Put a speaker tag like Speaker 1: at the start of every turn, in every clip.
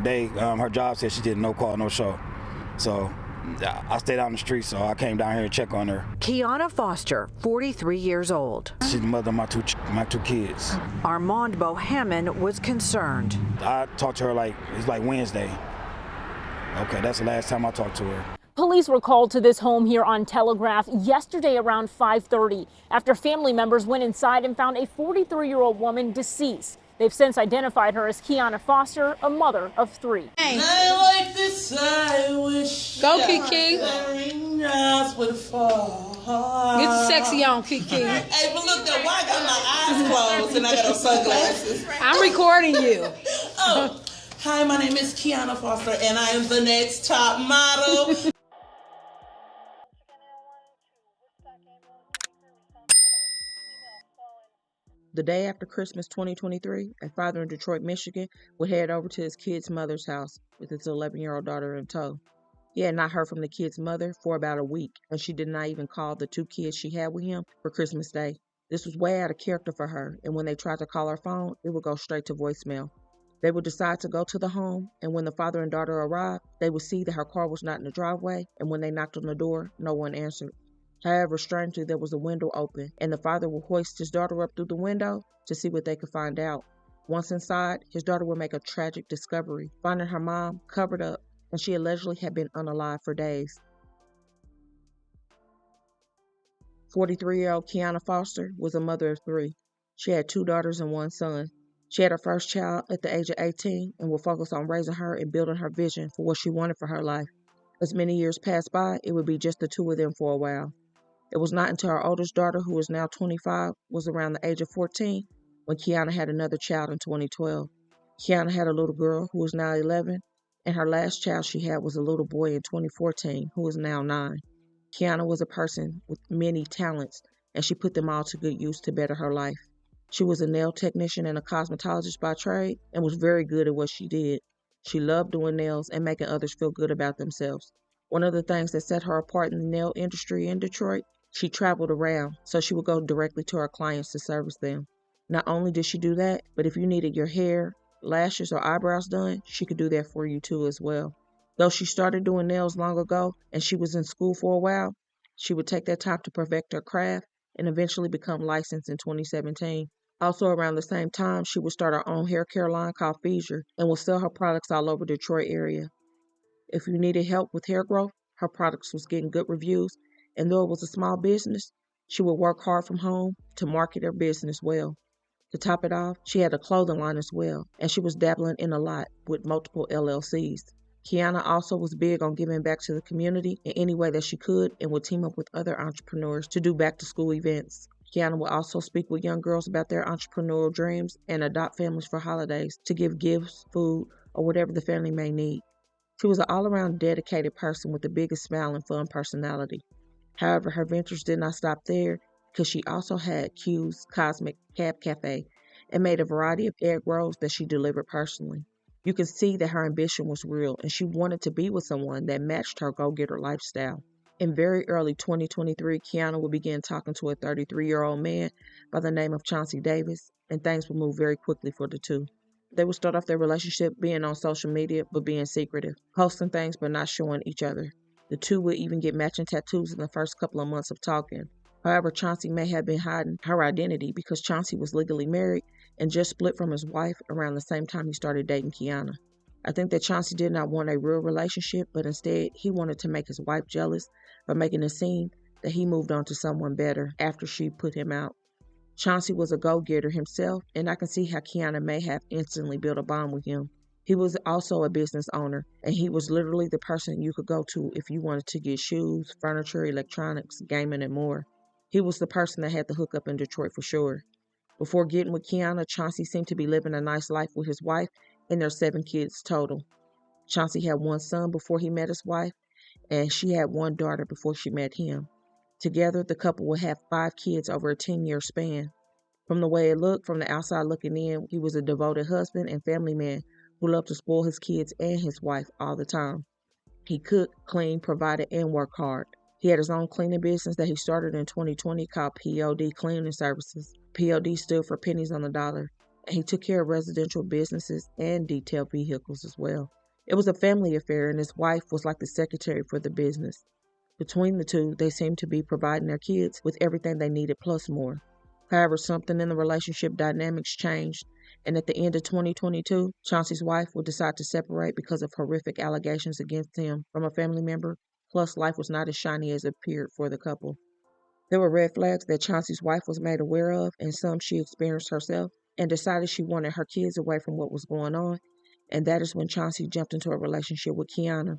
Speaker 1: day, her job said she did no call, no show. So I stayed out on the street, so I came down here to check on her.
Speaker 2: Kiana Foster, 43 years old.
Speaker 1: She's the mother of my two kids.
Speaker 2: Armand Bohammond was concerned.
Speaker 1: I talked to her it's like Wednesday. Okay, that's the last time I talked to her.
Speaker 3: Police were called to this home here on Telegraph yesterday around 5:30 after family members went inside and found a 43-year-old woman deceased. They've since identified her as Kiana Foster, a mother of 3.
Speaker 4: Hey. Go, Kiki. Get the sexy on, Kiki.
Speaker 5: Hey, but look, though, why I got my eyes closed and I got on sunglasses?
Speaker 4: I'm recording you.
Speaker 5: Oh, hi, my name is Kiana Foster, and I am the next top model.
Speaker 6: The day after Christmas 2023, a father in Detroit, Michigan, would head over to his kid's mother's house with his 11-year-old daughter in tow. He had not heard from the kid's mother for about a week, and she did not even call the 2 kids she had with him for Christmas Day. This was way out of character for her, and when they tried to call her phone, it would go straight to voicemail. They would decide to go to the home, and when the father and daughter arrived, they would see that her car was not in the driveway, and when they knocked on the door, no one answered. However, strangely, there was a window open, and the father would hoist his daughter up through the window to see what they could find out. Once inside, his daughter would make a tragic discovery, finding her mom covered up, and she allegedly had been unalive for days. 43-year-old Kiana Foster was a mother of 3. She had 2 daughters and 1 son. She had her first child at the age of 18 and would focus on raising her and building her vision for what she wanted for her life. As many years passed by, it would be just the 2 of them for a while. It was not until her oldest daughter, who is now 25, was around the age of 14 when Kiana had another child in 2012. Kiana had a little girl who is now 11, and her last child she had was a little boy in 2014 who is now 9. Kiana was a person with many talents, and she put them all to good use to better her life. She was a nail technician and a cosmetologist by trade and was very good at what she did. She loved doing nails and making others feel good about themselves. One of the things that set her apart in the nail industry in Detroit, she traveled around, so she would go directly to her clients to service them. Not only did she do that, but if you needed your hair, lashes, or eyebrows done, she could do that for you too as well. Though she started doing nails long ago and she was in school for a while, she would take that time to perfect her craft and eventually become licensed in 2017. Also around the same time, she would start her own hair care line called Feature and will sell her products all over the Detroit area. If you needed help with hair growth, her products was getting good reviews, and though it was a small business, she would work hard from home to market her business well. To top it off, she had a clothing line as well, and she was dabbling in a lot with multiple LLCs. Kiana also was big on giving back to the community in any way that she could and would team up with other entrepreneurs to do back-to-school events. Kiana would also speak with young girls about their entrepreneurial dreams and adopt families for holidays to give gifts, food, or whatever the family may need. She was an all-around dedicated person with the biggest smile and fun personality. However, her ventures did not stop there because she also had Q's Cosmic Cab Cafe and made a variety of egg rolls that she delivered personally. You can see that her ambition was real and she wanted to be with someone that matched her go-getter lifestyle. In very early 2023, Kiana would begin talking to a 33-year-old man by the name of Chauncey Davis, and things would move very quickly for the two. They would start off their relationship being on social media but being secretive, posting things but not showing each other. The two would even get matching tattoos in the first couple of months of talking. However, Chauncey may have been hiding her identity because Chauncey was legally married and just split from his wife around the same time he started dating Kiana. I think that Chauncey did not want a real relationship, but instead he wanted to make his wife jealous by making it seem that he moved on to someone better after she put him out. Chauncey was a go-getter himself, and I can see how Kiana may have instantly built a bond with him. He was also a business owner, and he was literally the person you could go to if you wanted to get shoes, furniture, electronics, gaming, and more. He was the person that had the hookup in Detroit for sure. Before getting with Kiana, Chauncey seemed to be living a nice life with his wife and their 7 kids total. Chauncey had 1 son before he met his wife, and she had 1 daughter before she met him. Together, the couple would have 5 kids over a 10-year span. From the way it looked, from the outside looking in, he was a devoted husband and family man who loved to spoil his kids and his wife all the time. He cooked, cleaned, provided, and worked hard. He had his own cleaning business that he started in 2020 called POD Cleaning Services. POD stood for pennies on the dollar, and he took care of residential businesses and detailed vehicles as well. It was a family affair, and his wife was like the secretary for the business. Between the two, they seemed to be providing their kids with everything they needed plus more. However, something in the relationship dynamics changed, and at the end of 2022, Chauncey's wife would decide to separate because of horrific allegations against him from a family member, plus life was not as shiny as it appeared for the couple. There were red flags that Chauncey's wife was made aware of, and some she experienced herself, and decided she wanted her kids away from what was going on, and that is when Chauncey jumped into a relationship with Kiana.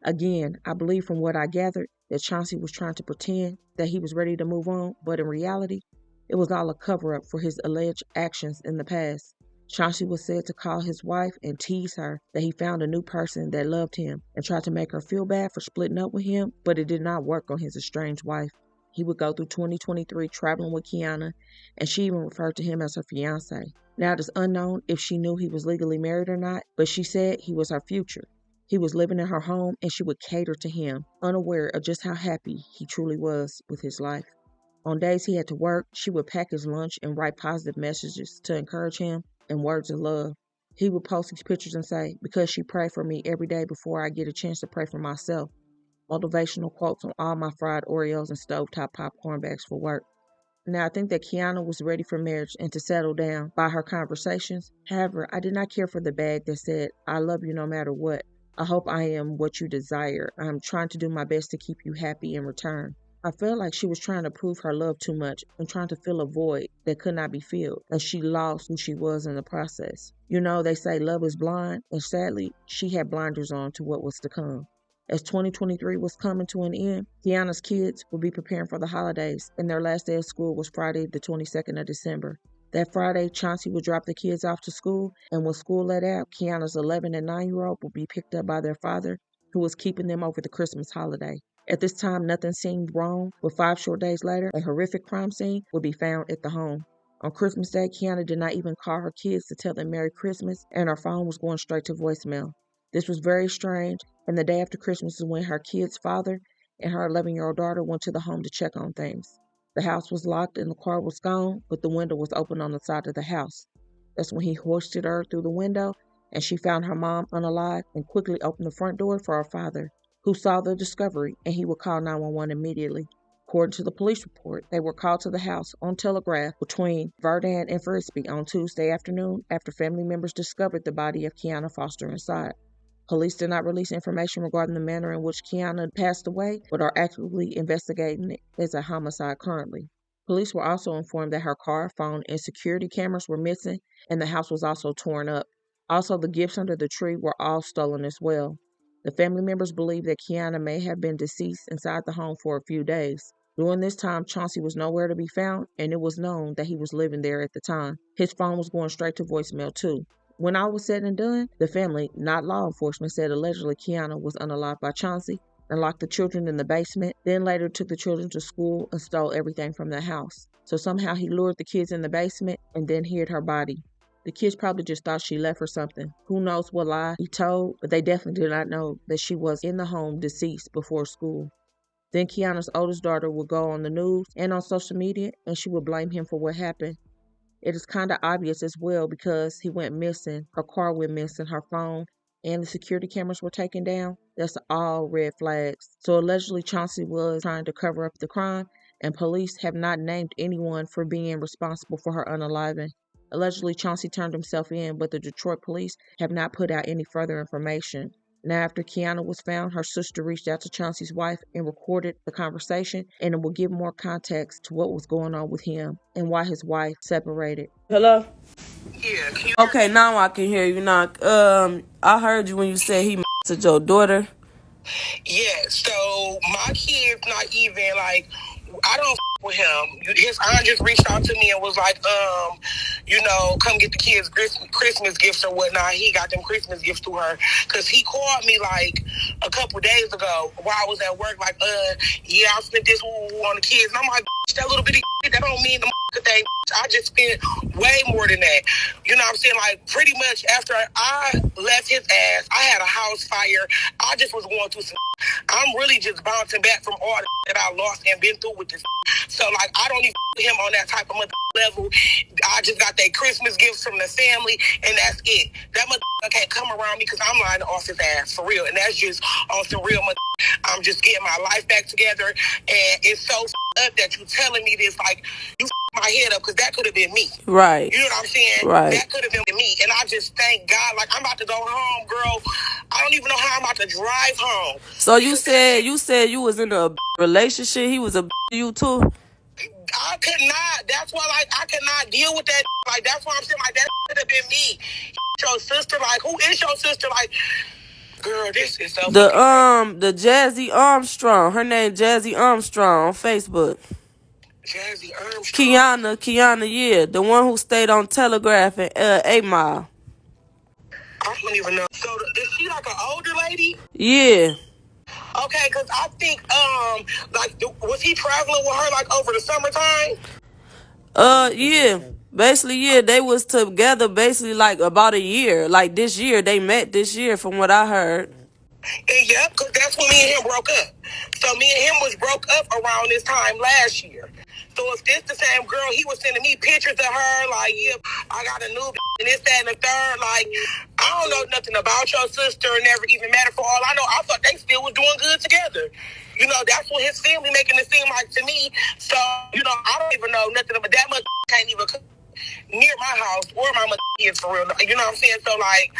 Speaker 6: Again, I believe from what I gathered that Chauncey was trying to pretend that he was ready to move on, but in reality, it was all a cover-up for his alleged actions in the past. Chauncey was said to call his wife and tease her that he found a new person that loved him and tried to make her feel bad for splitting up with him, but it did not work on his estranged wife. He would go through 2023 traveling with Kiana, and she even referred to him as her fiancé. Now it is unknown if she knew he was legally married or not, but she said he was her future. He was living in her home, and she would cater to him, unaware of just how happy he truly was with his life. On days he had to work, she would pack his lunch and write positive messages to encourage him and words of love. He would post these pictures and say, "Because she prayed for me every day before I get a chance to pray for myself." Motivational quotes on all my fried Oreos and stovetop popcorn bags for work. Now, I think that Kiana was ready for marriage and to settle down by her conversations. However, I did not care for the bag that said, "I love you no matter what. I hope I am what you desire. I'm trying to do my best to keep you happy in return." I felt like she was trying to prove her love too much and trying to fill a void that could not be filled, and she lost who she was in the process. You know, they say love is blind, and sadly, she had blinders on to what was to come. As 2023 was coming to an end, Kiana's kids would be preparing for the holidays, and their last day of school was Friday, the 22nd of December. That Friday, Chauncey would drop the kids off to school, and when school let out, Kiana's 11 and 9-year-old would be picked up by their father, who was keeping them over the Christmas holiday. At this time, nothing seemed wrong, but 5 short days later, a horrific crime scene would be found at the home. On Christmas Day, Kiana did not even call her kids to tell them Merry Christmas, and her phone was going straight to voicemail. This was very strange, and the day after Christmas is when her kid's father and her 11-year-old daughter went to the home to check on things. The house was locked and the car was gone, but the window was open on the side of the house. That's when he hoisted her through the window, and she found her mom unalive and quickly opened the front door for her father, who saw the discovery, and he would call 911 immediately. According to the police report, they were called to the house on telegraph between Verdun and Frisbee on Tuesday afternoon after family members discovered the body of Kiana Foster inside. Police did not release information regarding the manner in which Kiana passed away, but are actively investigating it as a homicide currently. Police were also informed that her car, phone, and security cameras were missing, and the house was also torn up. Also, the gifts under the tree were all stolen as well. The family members believe that Kiana may have been deceased inside the home for a few days. During this time, Chauncey was nowhere to be found, and it was known that he was living there at the time. His phone was going straight to voicemail, too. When all was said and done, the family, not law enforcement, said allegedly Kiana was unalived by Chauncey and locked the children in the basement, then later took the children to school and stole everything from the house. So somehow he lured the kids in the basement and then hid her body. The kids probably just thought she left or something. Who knows what lie he told, but they definitely did not know that she was in the home deceased before school. Then Kiana's oldest daughter would go on the news and on social media, and she would blame him for what happened. It is kind of obvious as well because he went missing, her car went missing, her phone, and the security cameras were taken down. That's all red flags. So allegedly Chauncey was trying to cover up the crime, and police have not named anyone for being responsible for her unaliving. Allegedly Chauncey turned himself in, but the Detroit police have not put out any further information. Now, after Kiana was found, her sister reached out to Chauncey's wife and recorded the conversation, and it will give more context to what was going on with him and why his wife separated.
Speaker 7: Hello?
Speaker 5: Yeah.
Speaker 7: Okay, now I can hear you. Now, I heard you when you said he to your daughter.
Speaker 5: Yeah, so my kid's not even like, I don't with him. His aunt just reached out to me and was like, come get the kids Christmas gifts or whatnot. He got them Christmas gifts to her. Because he called me like a couple days ago while I was at work, like, yeah, I spent this on the kids. And I'm like, that little bitty that don't mean the thing. I just spent $1 way more than that. You know what I'm saying? Like, pretty much after I left his ass, I had a house fire. I just was going through some. I'm really just bouncing back from all the that I lost and been through with this. So, like, I don't even him on that type of level. I just got that Christmas gifts from the family, and that's it. That can't come around me because I'm lying off his ass, for real. And that's just on some real I'm just getting my life back together, and it's so up that you telling me this, like, you my head up, because that could have been me.
Speaker 7: Right.
Speaker 5: You know what I'm saying?
Speaker 7: Right.
Speaker 5: That could have been me. And I just thank God, like, I'm about to go home, girl. I don't even know how I'm about to drive home.
Speaker 7: So you said you was in a relationship. He was a you too.
Speaker 5: I could not. That's why, like, I could not deal with that. Like, that's why I'm saying, like, that could have been me. Your sister, like, who is your sister? Like, girl, this is so.
Speaker 7: The Jazzy Armstrong. Her name Jazzy Armstrong on Facebook.
Speaker 5: Jazzy Armstrong.
Speaker 7: Kiana, yeah, the one who stayed on Telegraph and 8 Mile.
Speaker 5: I don't even know. So is she like an older lady?
Speaker 7: Yeah.
Speaker 5: Okay, because I think like, was he traveling with her like over the summertime?
Speaker 7: Yeah. Basically, yeah, they was together basically like about a year. Like this year, they met this year from what I heard.
Speaker 5: And yep, because that's when me and him broke up. So me and him was broke up around this time last year. So if this the same girl, he was sending me pictures of her, like, yeah, I got a new and this, that, and the third. Like, I don't know nothing about your sister, and never even met her. For all I know, I thought they still was doing good together. You know, that's what his family making it seem like to me. So, you know, I don't even know nothing about that much. Can't even come near my house or my kids, for real. You know what I'm saying? So, like,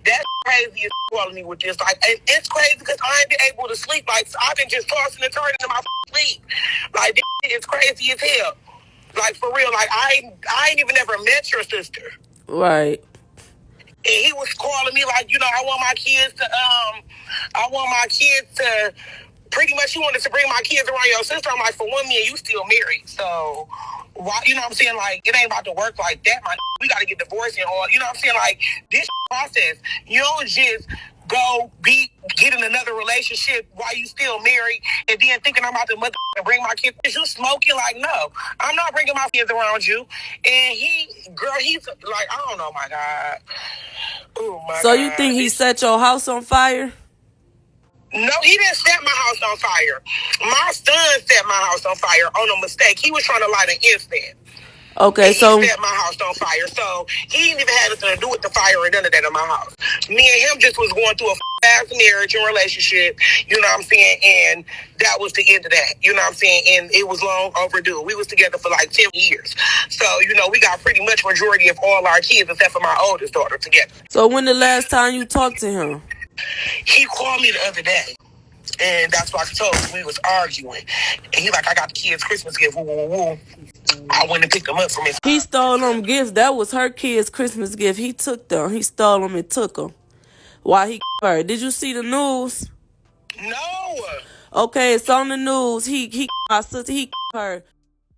Speaker 5: that's crazy as calling me with this. Like, and it's crazy because I ain't been able to sleep. Like, so I've been just tossing and turning in my sleep. Like, this is crazy as hell. Like, for real. Like, I ain't even ever met your sister.
Speaker 7: Right.
Speaker 5: And he was calling me like, you know, I want my kids to pretty much, he wanted to bring my kids around your sister. I'm like, for one, me and you still married. So, why, you know what I'm saying? Like, it ain't about to work like that, my. We got to get divorced and all. You know what I'm saying? Like, this process, you don't just go get in another relationship while you still married and then thinking I'm about to bring my kids. Is you smoking? Like, no, I'm not bringing my kids around you. And he's like, I don't know, my God. Oh, my God.
Speaker 7: So you think he set your house on fire?
Speaker 5: No, he didn't set my house on fire. My son set my house on fire on a mistake. He was trying to light an instant.
Speaker 7: Okay, so
Speaker 5: he set my house on fire. So he didn't even have anything to do with the fire or none of that in my house. Me and him just was going through a fast marriage and relationship, you know what I'm saying? And that was the end of that, you know what I'm saying? And it was long overdue. We was together for like 10 years. So, you know, we got pretty much majority of all our kids except for my oldest daughter together.
Speaker 7: So when the last time you talked to him?
Speaker 5: He called me the other day. And that's what I told him. We was arguing. And he like, I got the kids' Christmas gift. Woo, woo, woo. I went and picked them up from his.
Speaker 7: He stole them gifts. That was her kid's Christmas gift. He took them. He stole them and took them. While he her. Did you see the news?
Speaker 5: No.
Speaker 7: Okay, it's on the news. He my sister. He her.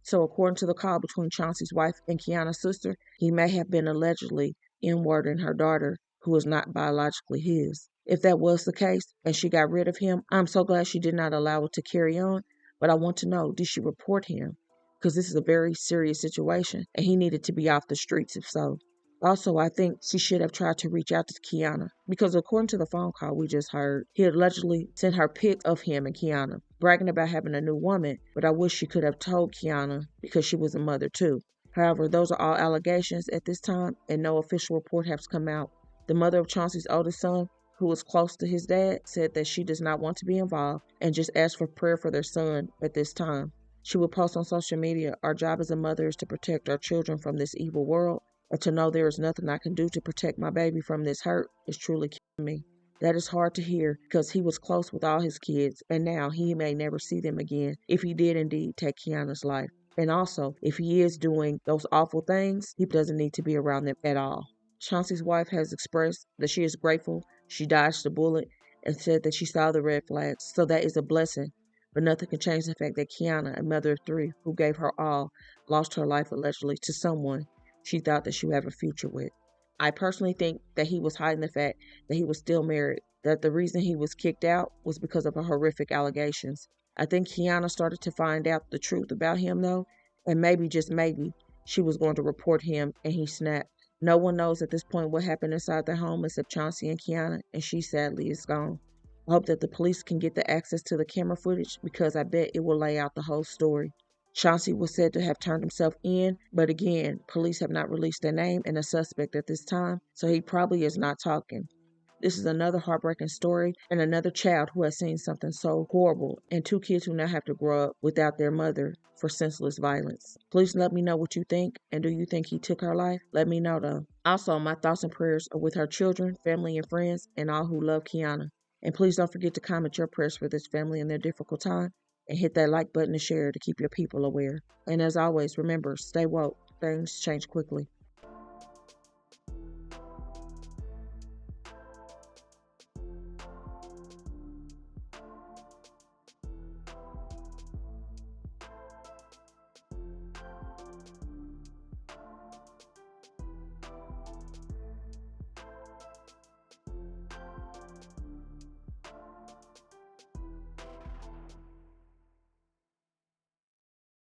Speaker 6: So according to the call between Chauncey's wife and Kiana's sister, he may have been allegedly N-wording her daughter, who is not biologically his. If that was the case and she got rid of him, I'm so glad she did not allow it to carry on. But I want to know, did she report him? Because this is a very serious situation and he needed to be off the streets if so. Also, I think she should have tried to reach out to Kiana because according to the phone call we just heard, he allegedly sent her pics of him and Kiana, bragging about having a new woman, but I wish she could have told Kiana because she was a mother too. However, those are all allegations at this time and no official report has come out. The mother of Chauncey's oldest son, who was close to his dad, said that she does not want to be involved and just asked for prayer for their son at this time. She would post on social media, "Our job as a mother is to protect our children from this evil world, and to know there is nothing I can do to protect my baby from this hurt is truly killing me." That is hard to hear because he was close with all his kids, and now he may never see them again if he did indeed take Kiana's life. And also, if he is doing those awful things, he doesn't need to be around them at all. Chauncey's wife has expressed that she is grateful she dodged the bullet and said that she saw the red flags, so that is a blessing. But nothing can change the fact that Kiana, a mother of 3 who gave her all, lost her life allegedly to someone she thought that she would have a future with. I personally think that he was hiding the fact that he was still married, that the reason he was kicked out was because of her horrific allegations. I think Kiana started to find out the truth about him though, and maybe, just maybe, she was going to report him, and he snapped. No one knows at this point what happened inside their home except Chauncey and Kiana, and she sadly is gone. I hope that the police can get the access to the camera footage because I bet it will lay out the whole story. Chauncey was said to have turned himself in, but again, police have not released their name and a suspect at this time, so he probably is not talking. This is another heartbreaking story and another child who has seen something so horrible, and 2 kids who now have to grow up without their mother for senseless violence. Please let me know what you think, and do you think he took her life? Let me know though. Also, my thoughts and prayers are with her children, family, and friends, and all who love Kiana. And please don't forget to comment your prayers for this family in their difficult time, and hit that like button to share to keep your people aware. And as always, remember, stay woke. Things change quickly.